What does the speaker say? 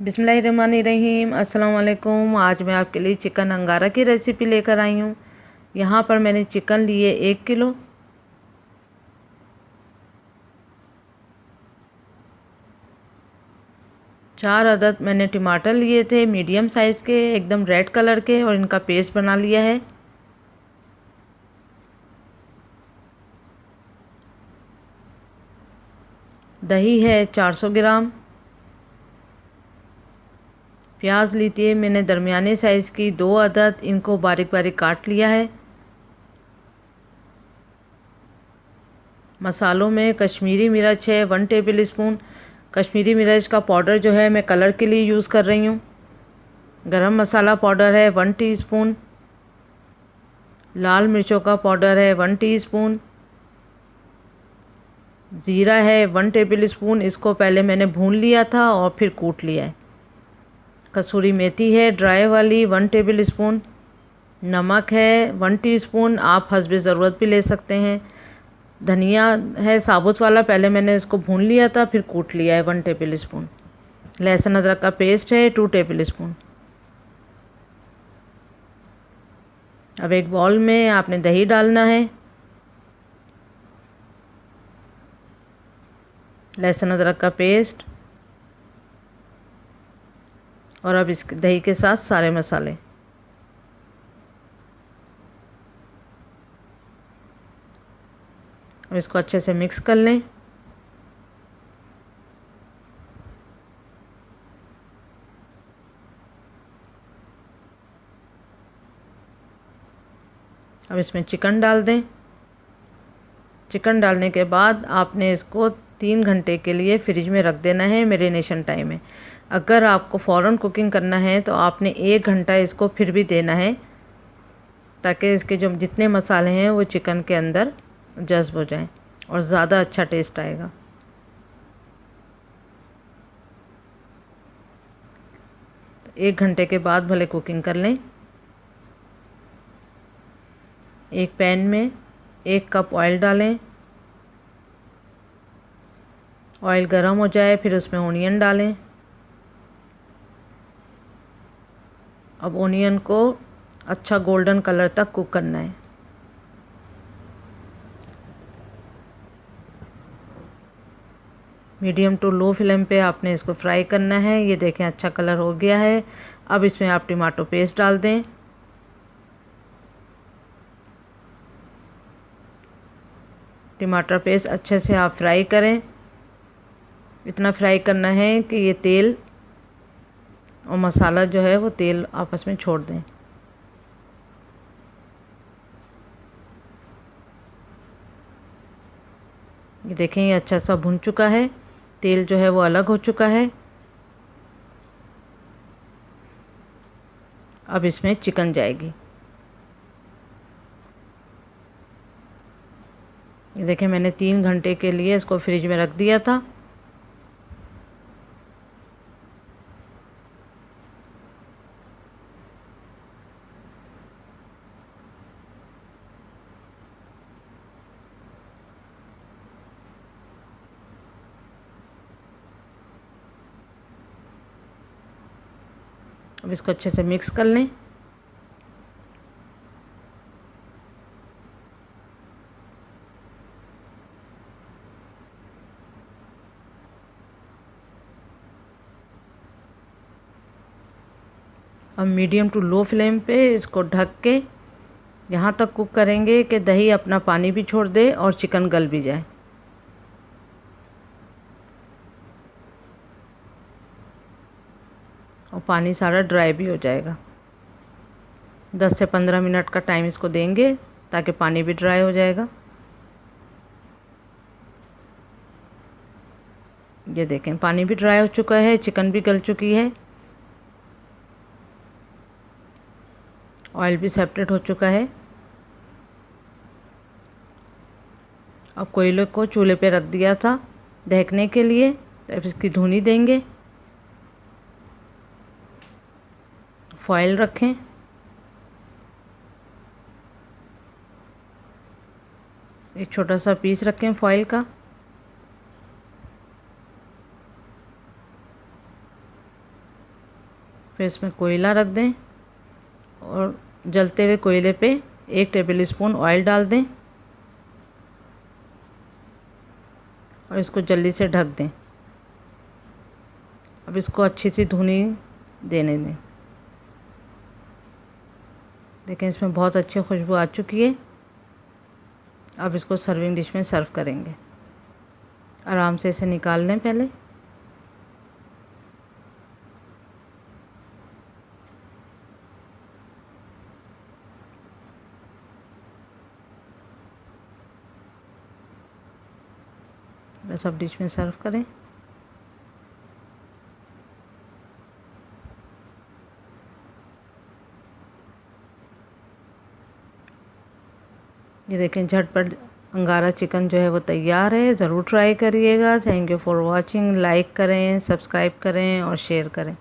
बिस्मिल्लाहिर्रहमानिर्रहीम। अस्सलाम वालेकुम। आज मैं आपके लिए चिकन अंगारा की रेसिपी लेकर आई हूँ। यहाँ पर मैंने चिकन लिए 1 किलो। चार अदद मैंने टमाटर लिए थे मीडियम साइज़ के, एकदम रेड कलर के, और इनका पेस्ट बना लिया है। दही है 400 ग्राम। प्याज ली थी मैंने दरमियाने साइज़ की 2 अदद, इनको बारीक बारीक काट लिया है। मसालों में कश्मीरी मिर्च है 1 टेबल स्पून। कश्मीरी मिर्च का पाउडर जो है मैं कलर के लिए यूज़ कर रही हूँ। गरम मसाला पाउडर है 1 टीस्पून। लाल मिर्चों का पाउडर है 1 टीस्पून। ज़ीरा है 1 टेबल स्पून, इसको पहले मैंने भून लिया था और फिर कूट लिया है। कसूरी मेथी है ड्राई वाली 1 टेबल स्पून। नमक है 1 टीस्पून, आप हस्बे ज़रूरत भी ले सकते हैं। धनिया है साबुत वाला, पहले मैंने इसको भून लिया था फिर कूट लिया है 1 टेबल स्पून। लहसुन अदरक का पेस्ट है 2 टेबल स्पून। अब एक बाउल में आपने दही डालना है, लहसुन अदरक का पेस्ट, और अब इस दही के साथ सारे मसाले। अब इसको अच्छे से मिक्स कर लें। अब इसमें चिकन डाल दें। चिकन डालने के बाद आपने इसको 3 घंटे के लिए फ्रिज में रख देना है मैरिनेशन टाइम में। अगर आपको फ़ौरन कुकिंग करना है तो आपने 1 घंटा इसको फिर भी देना है, ताकि इसके जो जितने मसाले हैं वो चिकन के अंदर जज़्ब हो जाएं और ज़्यादा अच्छा टेस्ट आएगा। तो 1 घंटे के बाद भले कुकिंग कर लें। एक पैन में 1 कप ऑयल डालें। ऑयल गर्म हो जाए फिर उसमें ओनियन डालें। अब ओनियन को अच्छा गोल्डन कलर तक कुक करना है। मीडियम टू लो फ्लेम पे आपने इसको फ्राई करना है। ये देखें अच्छा कलर हो गया है। अब इसमें आप टमाटो पेस्ट डाल दें। टमाटर पेस्ट अच्छे से आप फ्राई करें। इतना फ्राई करना है कि ये तेल और मसाला जो है वो तेल आपस में छोड़ दें। ये देखें ये अच्छा सा भुन चुका है, तेल जो है वो अलग हो चुका है। अब इसमें चिकन जाएगी। ये देखें मैंने 3 घंटे के लिए इसको फ्रिज में रख दिया था। अब इसको अच्छे से मिक्स कर लें। अब मीडियम टू लो फ्लेम पे इसको ढक के यहाँ तक कुक करेंगे कि दही अपना पानी भी छोड़ दे और चिकन गल भी जाए। और पानी सारा ड्राई भी हो जाएगा। 10 से 15 मिनट का टाइम इसको देंगे ताकि पानी भी ड्राई हो जाएगा। ये देखें पानी भी ड्राई हो चुका है, चिकन भी गल चुकी है, ऑयल भी सेपरेट हो चुका है। अब कोयले को चूल्हे पे रख दिया था ढकने के लिए। अब इसकी धुनी देंगे। फॉयल रखें। एक छोटा सा पीस रखें फॉयल का। फिर इसमें कोयला रख दें और जलते हुए कोयले पे 1 टेबल स्पून ऑयल डाल दें और इसको जल्दी से ढक दें। अब इसको अच्छी सी धुनी देने दें। देखें इसमें बहुत अच्छी खुशबू आ चुकी है। अब इसको सर्विंग डिश में सर्व करेंगे। आराम से इसे निकाल लें पहले। बस अब डिश में सर्व करें। ये देखें झटपट अंगारा चिकन जो है वो तैयार है। ज़रूर ट्राई करिएगा। Thank you for watching. Like करें, सब्सक्राइब करें और शेयर करें।